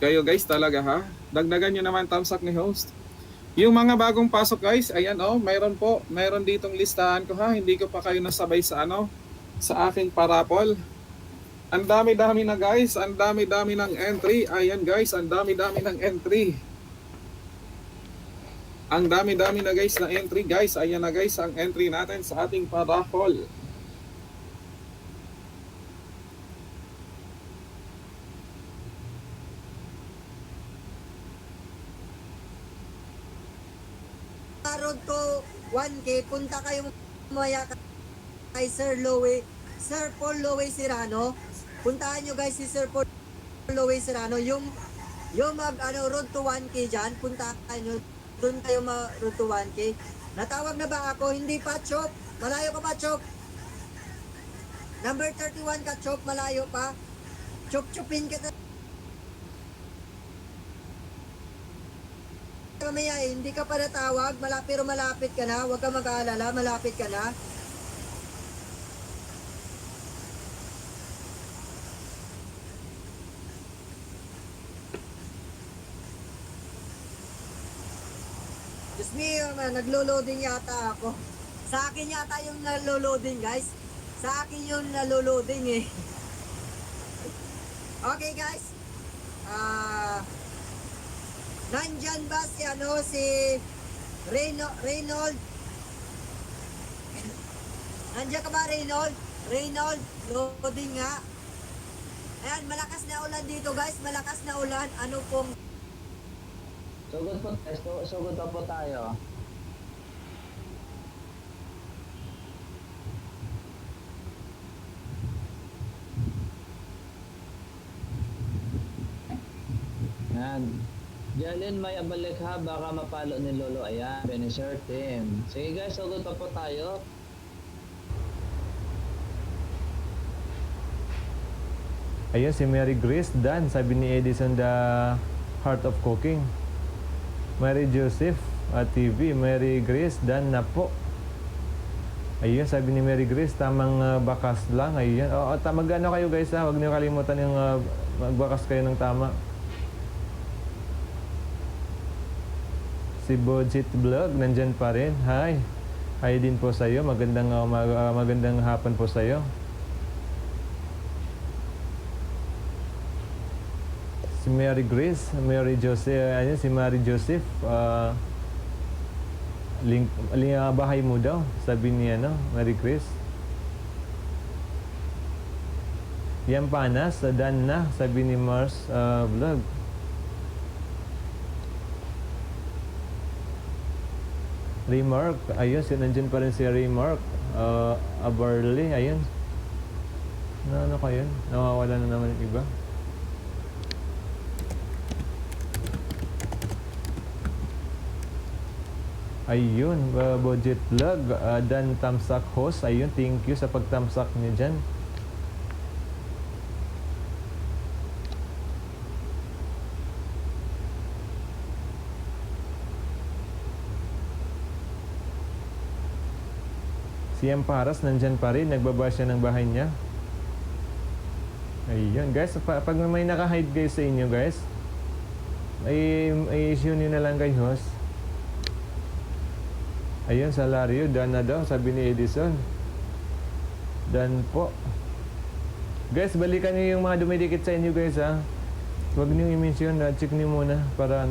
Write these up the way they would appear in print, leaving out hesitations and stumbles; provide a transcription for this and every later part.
kayo guys talaga ha. Dagdagan nyo naman thumbs up ni host. Yung mga bagong pasok guys, ayan mayroon po. Mayroon ditong listahan ko ha. Hindi ko pa kayo nasabay sa sa aking parapol. Ang dami-dami na guys. Ang dami-dami ng entry. Ayan guys, ang dami-dami ng entry. Ang dami-dami na guys na entry guys. Ayan na guys ang entry natin sa ating parapol. Road to 1K, punta kayong maya kay Sir Paul Lowe Serrano. Puntahan nyo guys si Sir Paul Lowe Serrano. Yung road to 1K dyan, puntahan nyo. Doon kayo road to 1K. Natawag na ba ako? Hindi pa, Chop. Malayo ka pa, Chop. Number 31 ka, Chop. Malayo pa. Chop-chopin kita. Mamaya hindi ka pa natawag, pero malapit ka na, huwag ka mag-aalala, malapit ka na. Diyos me, naglo-loading yata ako. Sa akin yata yung naglo-loading guys. Sa akin yung naglo-loading eh. Okay guys. Nandyan ba si Reynold? Nandiyan ka ba, Reynold? Reynold, loading nga. Ayan, malakas na ulan dito guys, malakas na ulan. Ano pong... Sugod pa po tayo. Yan. Jalin, may abalik ha, baka mapalo ni Lolo. Ayan, finisher team. Sige guys, sugod pa po tayo. Ayun, si Mary Grace Dan, sabi ni Edison, the heart of cooking. Mary Joseph TV, Mary Grace Dan na po. Ayun, sabi ni Mary Grace, tamang bakas lang. Ayun, mag-ano kayo guys ha, huwag niyo kalimutan yung magbakas kayo ng tama. Si Budget Vlog, nandyan pa rin. Hi. Hi din po sa iyo. Magandang hapon po sa iyo. Si Mary Grace, Mary Joseph, si Mary Joseph, bahay mo daw, sabi ni Mary Grace. Yan panas, Dan na, sabi ni Mars Vlog. Remark, ayun, nandyan pa rin si Remark. Aberly, ayun. Ano ka yun? Nawawala na naman yung iba. Ayun, budget vlog. Dan Tamsak host. Ayun, thank you sa pagtamsak niyo dyan. Si Amparas nandyan pa rin, nagbaba siya ng bahay niya. Ayun guys, pag may naka-hide guys sa inyo guys, i-issue nyo na lang kay host. Ayun, salaryo, Dan na daw, sabi ni Edison. Dan po. Guys, balikan nyo yung mga dumidikit sa inyo guys ha. Huwag nyo i-mention, check nyo muna para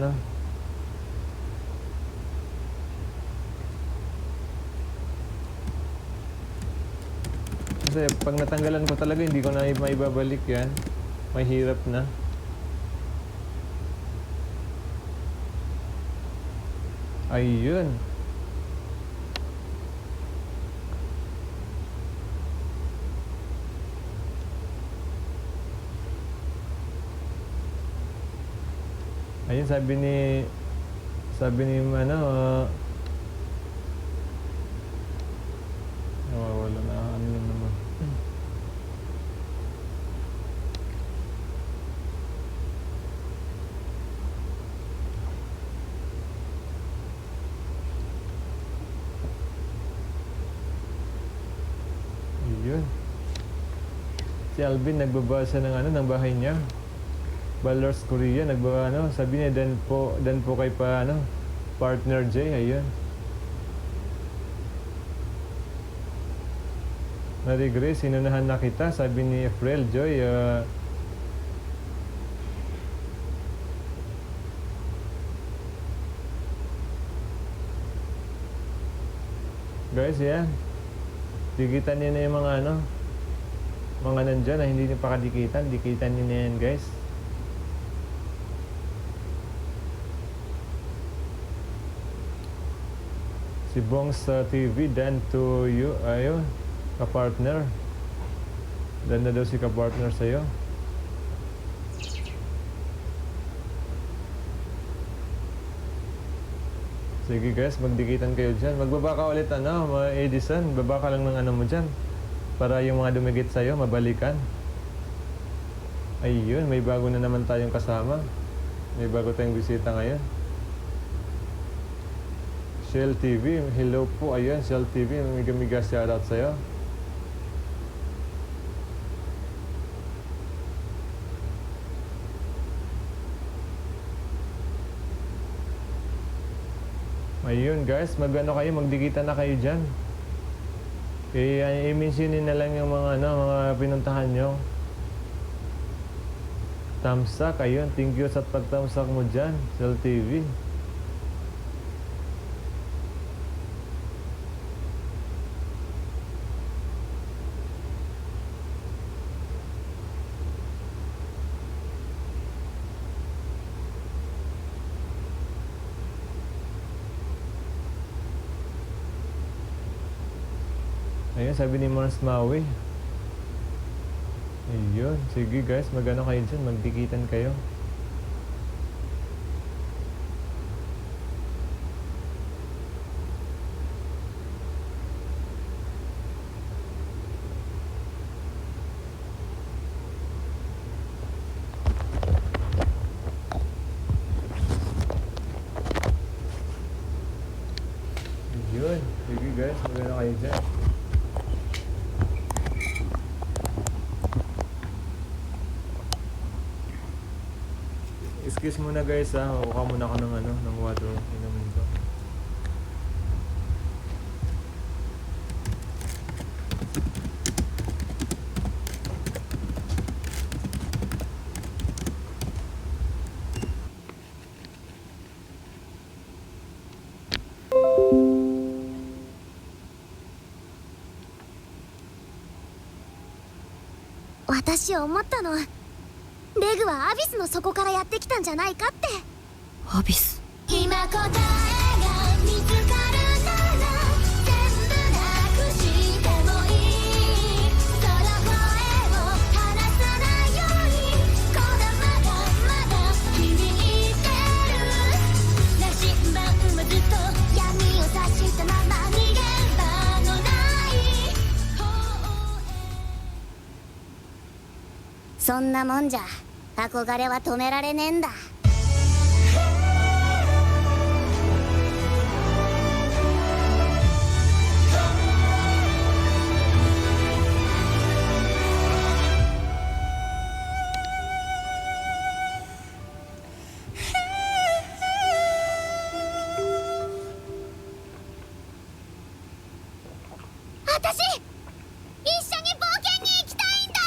Kasi pag natanggalan ko talaga, hindi ko na maibabalik yan. Mahirap na. Ayun. Ayun, sabi ni nawawala na naman. Ayun. Si Alvin nagbabasa ng ng bahay niya. Ballers Korea, sabi niya dan po kay partner J, ayun. Mary Grace, sinunahan na kita, sabi ni April Joy. Guys, yan. Dikitan niyo na yung mga nandyan na hindi niyo pa kadikitan. Dikitan niyo na yan, guys. Si Bongs TV, dan to you, ayun, ka-partner. Dan na daw si ka-partner sa'yo. Sige guys, magdikitan kayo dyan. Magbaba ka ulit mga Edison. Baba ka lang ng mo dyan. Para yung mga dumigit sa'yo, mabalikan. Ayun, may bago na naman tayong kasama. May bago tayong bisita ngayon. Shell TV, hello po. Ayun, Shell TV, miga shoutout sa'yo. Ayun guys, magdikitan na kayo dyan. I-mentionin na lang yung mga pinuntahan nyo. Thumbs up, ayun, thank you sa pag-thumbs up mo dyan, Shell TV. Ayun, sabi ni Mars Maui. Ayun, sige guys, kayo dyan, magdikitan kayo. Ayun, sige guys, kayo dyan. Excuse muna guys makuha muna ako ng water. Inumin ko. Watashi 思ったの。レグはアビスの底からやってきたんじゃないかって。アビス。今答えが見つかるなら全部なくしてもいい。その声を離さないようにこだまだまだ響いてる。羅針盤もずっと闇を差したまま逃げ場のない方へ。そんなもんじゃ憧れは止められねえんだ。私一緒に冒険に行きたいんだ。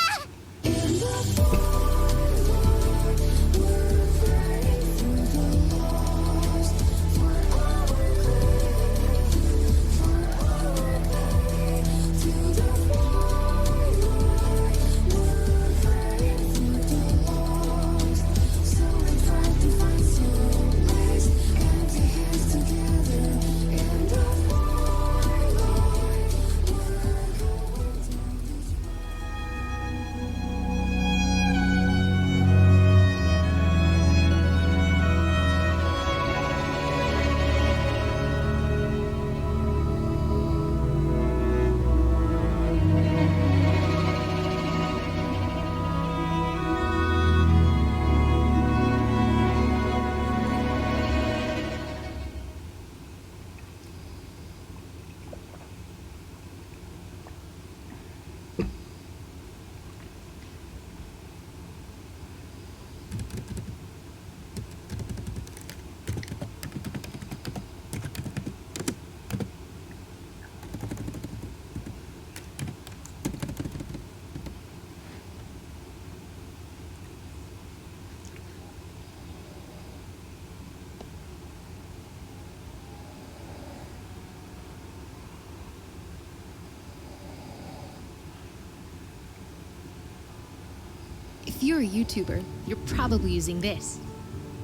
If you're a YouTuber, you're probably using this.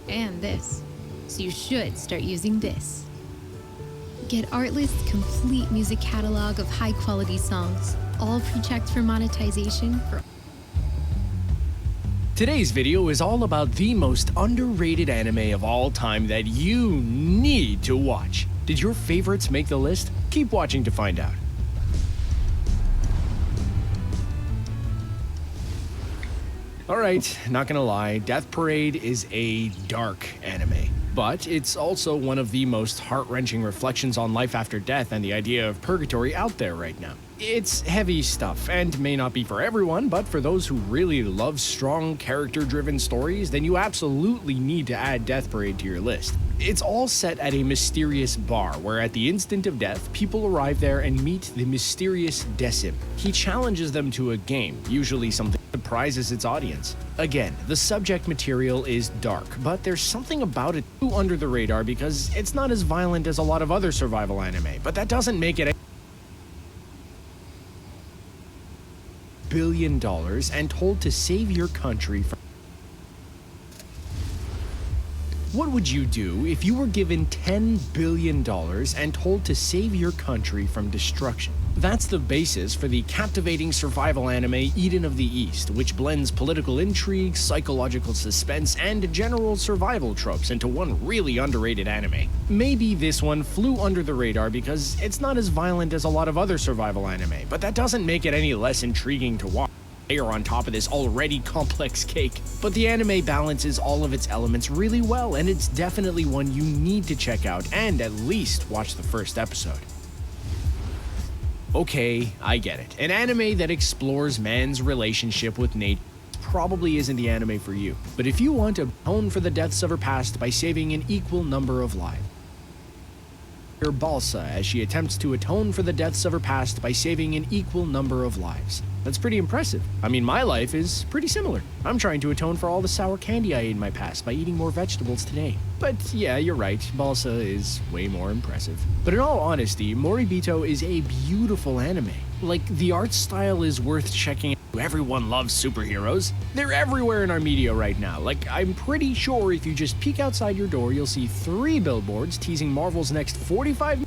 And this. So you should start using this. Get Artlist's complete music catalog of high-quality songs, all pre-checked for monetization for Today's video is all about the most underrated anime of all time that you need to watch. Did your favorites make the list? Keep watching to find out. Alright, not gonna lie, Death Parade is a dark anime. But it's also one of the most heart-wrenching reflections on life after death and the idea of purgatory out there right now. It's heavy stuff, and may not be for everyone, but for those who really love strong, character-driven stories, then you absolutely need to add Death Parade to your list. It's all set at a mysterious bar, where at the instant of death, people arrive there and meet the mysterious Decim. He challenges them to a game, usually something that surprises its audience. Again, the subject material is dark, but there's something about it too under the radar because it's not as violent as a lot of other survival anime, but that doesn't make it $1 billion and told to save your country from... What would you do if you were given $10 billion and told to save your country from destruction? That's the basis for the captivating survival anime Eden of the East, which blends political intrigue, psychological suspense, and general survival tropes into one really underrated anime. Maybe this one flew under the radar because it's not as violent as a lot of other survival anime, but that doesn't make it any less intriguing to watch. Layer on top of this already complex cake. But the anime balances all of its elements really well, and it's definitely one you need to check out and at least watch the first episode. Okay, I get it. An anime that explores man's relationship with nature probably isn't the anime for you. But if you want to atone for the deaths of her past by saving an equal number of lives, Balsa as she attempts to atone for the deaths of her past by saving an equal number of lives. That's pretty impressive. I mean, my life is pretty similar. I'm trying to atone for all the sour candy I ate in my past by eating more vegetables today. But yeah, you're right, Balsa is way more impressive. But in all honesty, Moribito is a beautiful anime. Like, the art style is worth checking out. Everyone loves superheroes. They're everywhere in our media right now. Like, I'm pretty sure if you just peek outside your door, you'll see 3 billboards teasing Marvel's next 45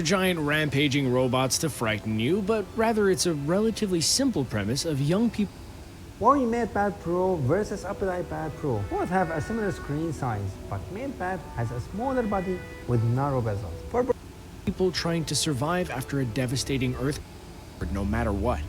giant rampaging robots to frighten you, but rather it's a relatively simple premise of young people. Huawei MatePad Pro versus Apple iPad Pro both have a similar screen size, but MatePad has a smaller body with narrow bezels. For people trying to survive after a devastating earthquake, no matter what.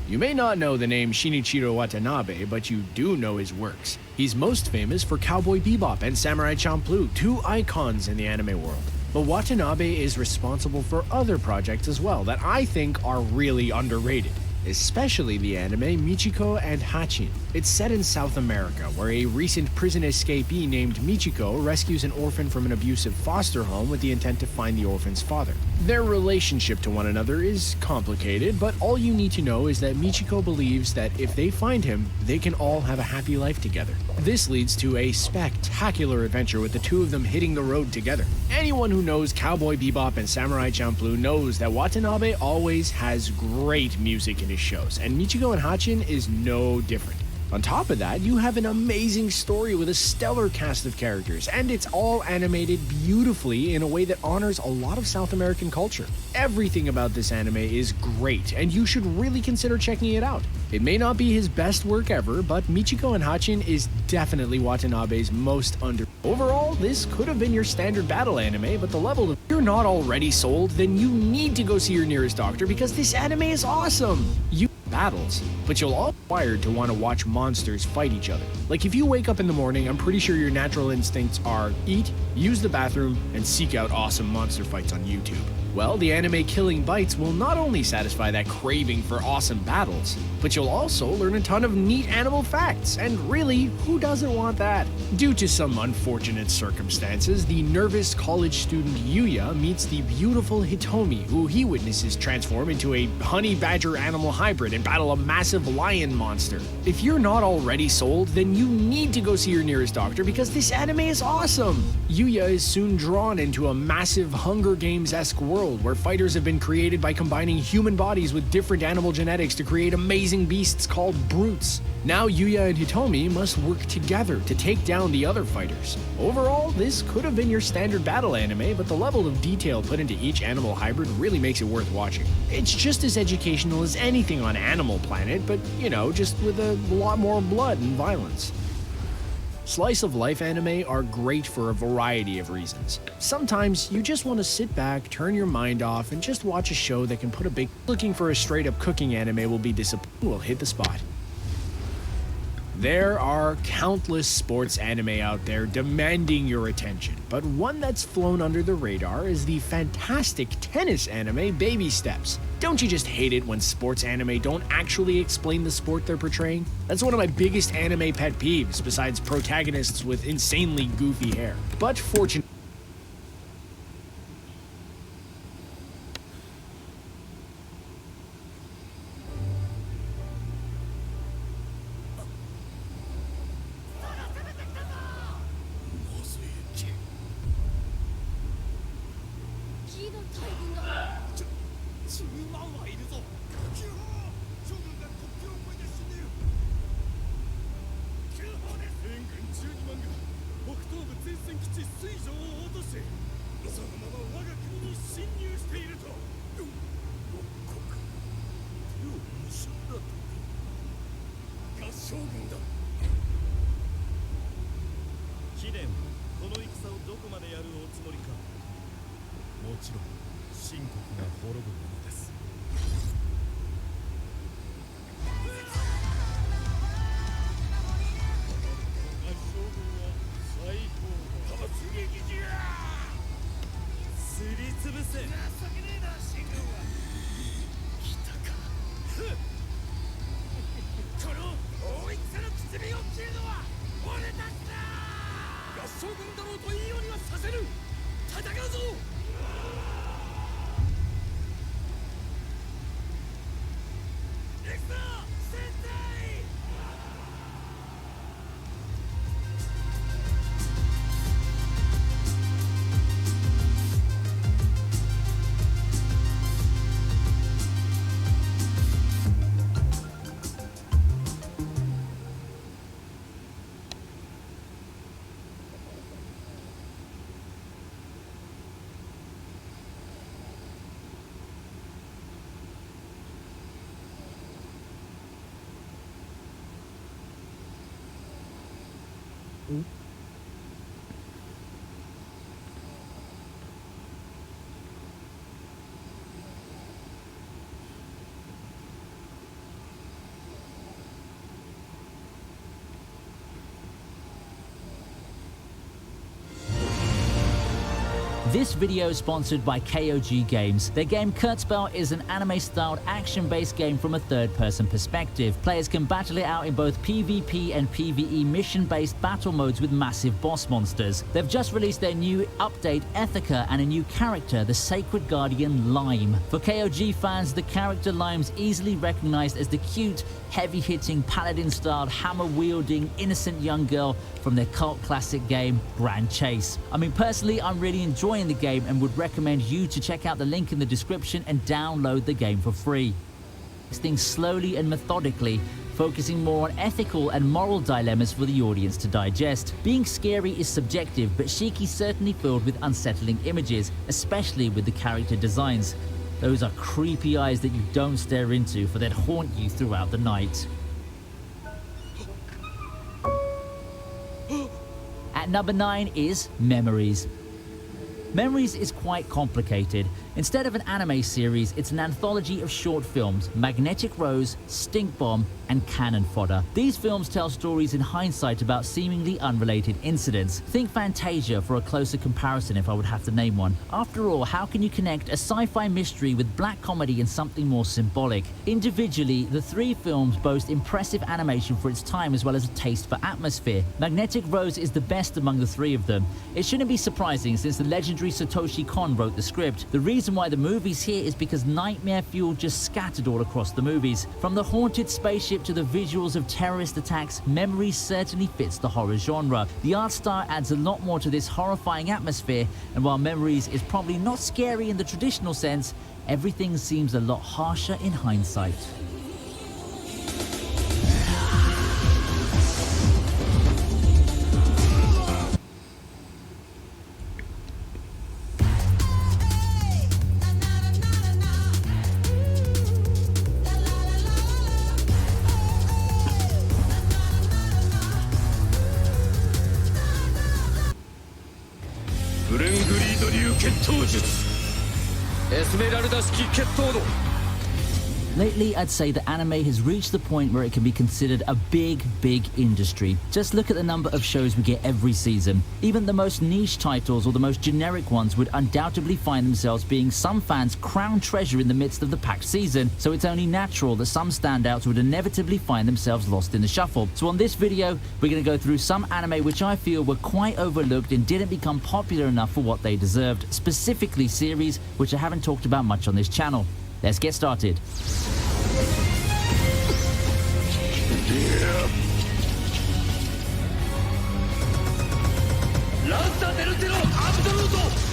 You may not know the name Shinichiro Watanabe, but you do know his works. He's most famous for Cowboy Bebop and Samurai Champloo, 2 icons in the anime world. But Watanabe is responsible for other projects as well that I think are really underrated, especially the anime Michiko and Hachin. It's set in South America, where a recent prison escapee named Michiko rescues an orphan from an abusive foster home with the intent to find the orphan's father. Their relationship to one another is complicated, but all you need to know is that Michiko believes that if they find him, they can all have a happy life together. This leads to a spectacular adventure with the two of them hitting the road together. Anyone who knows Cowboy Bebop and Samurai Champloo knows that Watanabe always has great music in his shows, and Michiko and Hachin is no different. On top of that, you have an amazing story with a stellar cast of characters, and it's all animated beautifully in a way that honors a lot of South American culture. Everything about this anime is great, and you should really consider checking it out. It may not be his best work ever, but Michiko and Hachin is definitely Watanabe's most under. Overall, this could have been your standard battle anime, but the level of... If you're not already sold, then you need to go see your nearest doctor because this anime is awesome! You battles, but you'll all be wired to want to watch monsters fight each other. Like, if you wake up in the morning, I'm pretty sure your natural instincts are eat, use the bathroom, and seek out awesome monster fights on YouTube. Well, the anime Killing Bites will not only satisfy that craving for awesome battles, but you'll also learn a ton of neat animal facts, and really, who doesn't want that? Due to some unfortunate circumstances, the nervous college student Yuya meets the beautiful Hitomi, who he witnesses transform into a honey badger animal hybrid and battle a massive lion monster. If you're not already sold, then you need to go see your nearest doctor because this anime is awesome. Yuya is soon drawn into a massive Hunger Games-esque world where fighters have been created by combining human bodies with different animal genetics to create amazing beasts called brutes. Now Yuya and Hitomi must work together to take down the other fighters. Overall, this could have been your standard battle anime, but the level of detail put into each animal hybrid really makes it worth watching. It's just as educational as anything on Animal Planet, but, you know, just with a lot more blood and violence. Slice of life anime are great for a variety of reasons. Sometimes you just want to sit back, turn your mind off, and just watch a show that can put a big... Looking for a straight-up cooking anime will be disappointed. Will hit the spot. There are countless sports anime out there demanding your attention, but one that's flown under the radar is the fantastic tennis anime Baby Steps. Don't you just hate it when sports anime don't actually explain the sport they're portraying? That's one of my biggest anime pet peeves, besides protagonists with insanely goofy hair. But fortunately, This video is sponsored by KOG Games. Their game Kurzbell is an anime-styled action-based game from a third-person perspective. Players can battle it out in both PvP and PvE mission-based battle modes with massive boss monsters. They've just released their new update Ethica and a new character, the Sacred Guardian Lime. For KOG fans, the character Lime's easily recognized as the cute, heavy-hitting, paladin-styled, hammer-wielding, innocent young girl from their cult classic game, Grand Chase. I mean, personally, I'm really enjoying the game and would recommend you to check out the link in the description and download the game for free. Things slowly and methodically, focusing more on ethical and moral dilemmas for the audience to digest. Being scary is subjective, but Shiki's certainly filled with unsettling images, especially with the character designs. Those are creepy eyes that you don't stare into, for they'd haunt you throughout the night. At number 9 is Memories. Memories is quite complicated. Instead of an anime series, it's an anthology of short films, Magnetic Rose, Stink Bomb, and Cannon Fodder. These films tell stories in hindsight about seemingly unrelated incidents. Think Fantasia for a closer comparison if I would have to name one. After all, how can you connect a sci-fi mystery with black comedy and something more symbolic? Individually, the three films boast impressive animation for its time as well as a taste for atmosphere. Magnetic Rose is the best among the three of them. It shouldn't be surprising since the legendary Satoshi Kon wrote the script. The reason reason why the movie's here is because nightmare fuel just scattered all across the movies. From the haunted spaceship to the visuals of terrorist attacks, Memories certainly fits the horror genre. The art style adds a lot more to this horrifying atmosphere, and while Memories is probably not scary in the traditional sense, everything seems a lot harsher in hindsight. Lately, I'd say that anime has reached the point where it can be considered a big industry. Just look at the number of shows we get every season. Even the most niche titles or the most generic ones would undoubtedly find themselves being some fans' crown treasure in the midst of the packed season, so it's only natural that some standouts would inevitably find themselves lost in the shuffle. So on this video, we're going to go through some anime which I feel were quite overlooked and didn't become popular enough for what they deserved, specifically series which I haven't talked about much on this channel. Let's get started.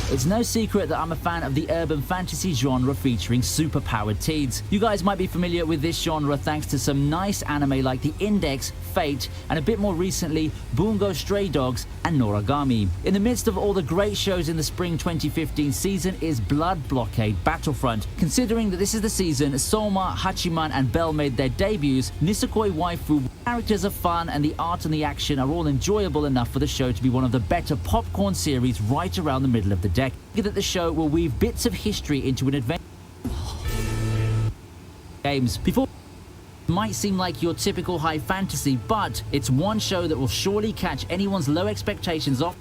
It's no secret that I'm a fan of the urban fantasy genre featuring superpowered teens. You guys might be familiar with this genre thanks to some nice anime like The Index, Fate, and a bit more recently, Bungo Stray Dogs and Noragami. In the midst of all the great shows in the spring 2015 season is Blood Blockade Battlefront. Considering that this is the season Soma, Hachiman, and Bell made their debuts, Nisekoi waifu characters are fun and the art and the action are all enjoyable enough for the show to be one of the better popcorn series right around the middle of the decade. That the show will weave bits of history into an adventure games. Before might seem like your typical high fantasy, but it's one show that will surely catch anyone's low expectations off.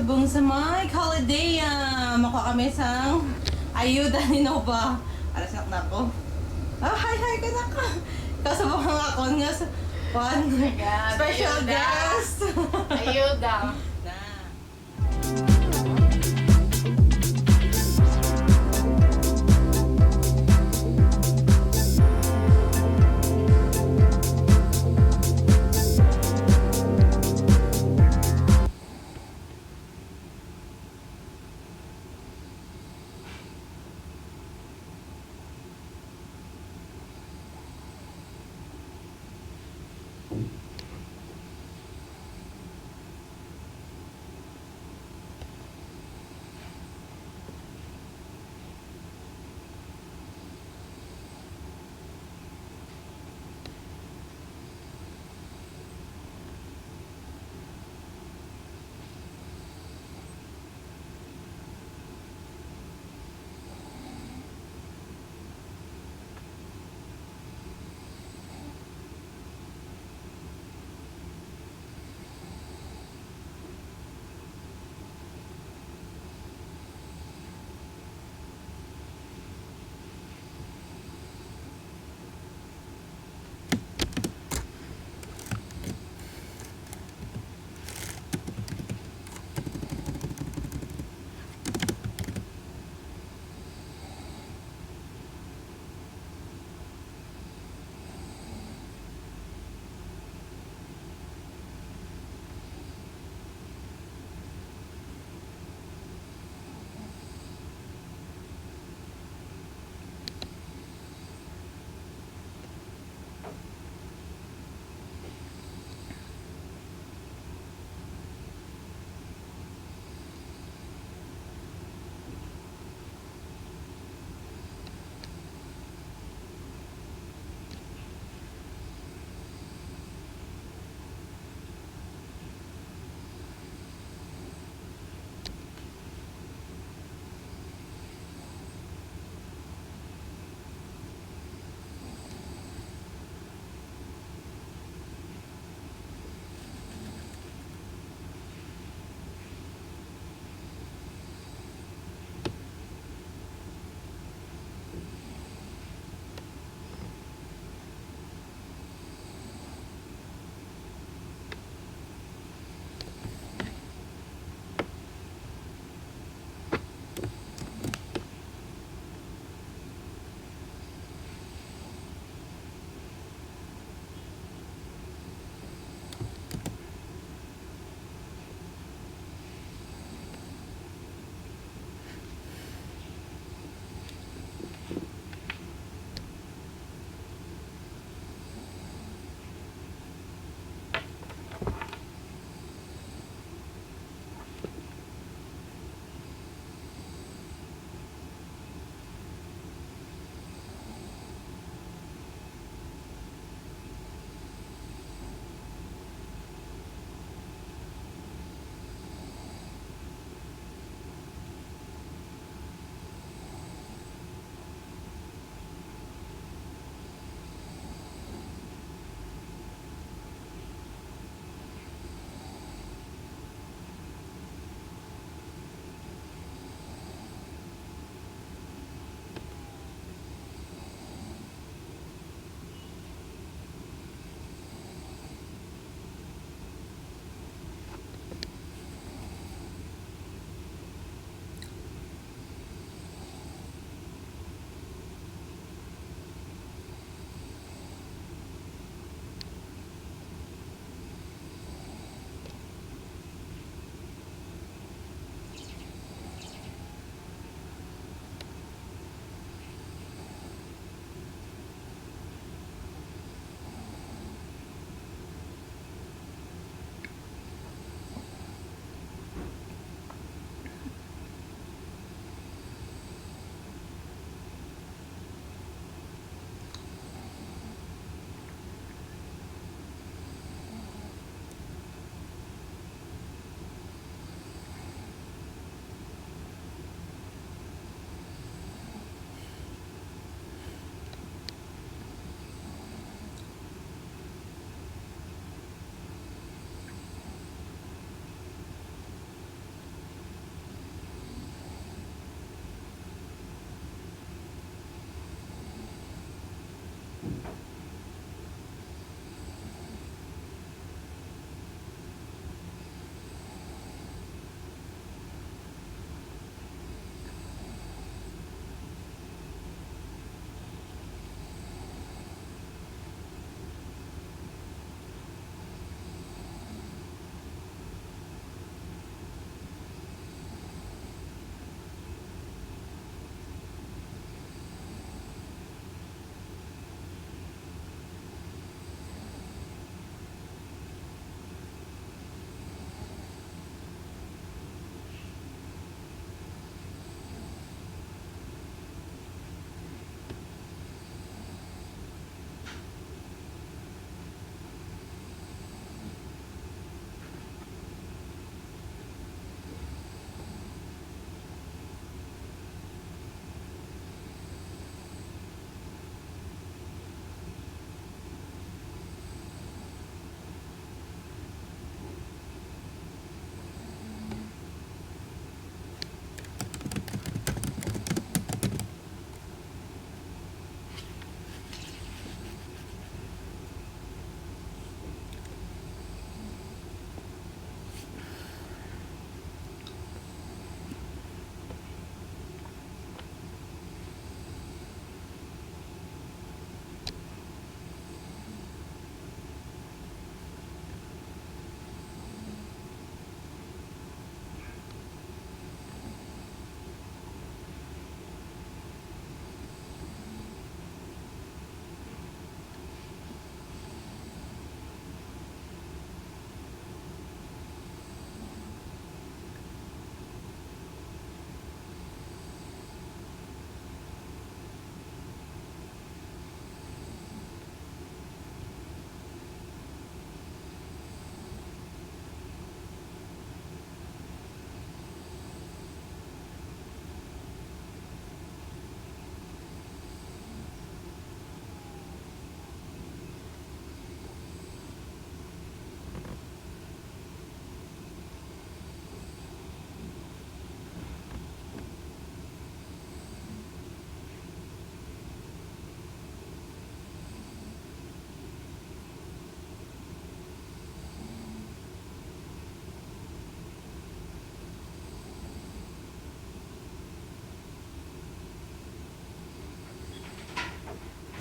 subong sa may holiday mako kami sa ayuda ni Nova. Alas na ko. Hi ka na ka. Kasubong ang akon nga sa one special guest. Ayuda.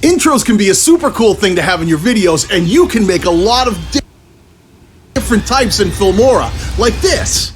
Intros can be a super cool thing to have in your videos, and you can make a lot of different types in Filmora, like this.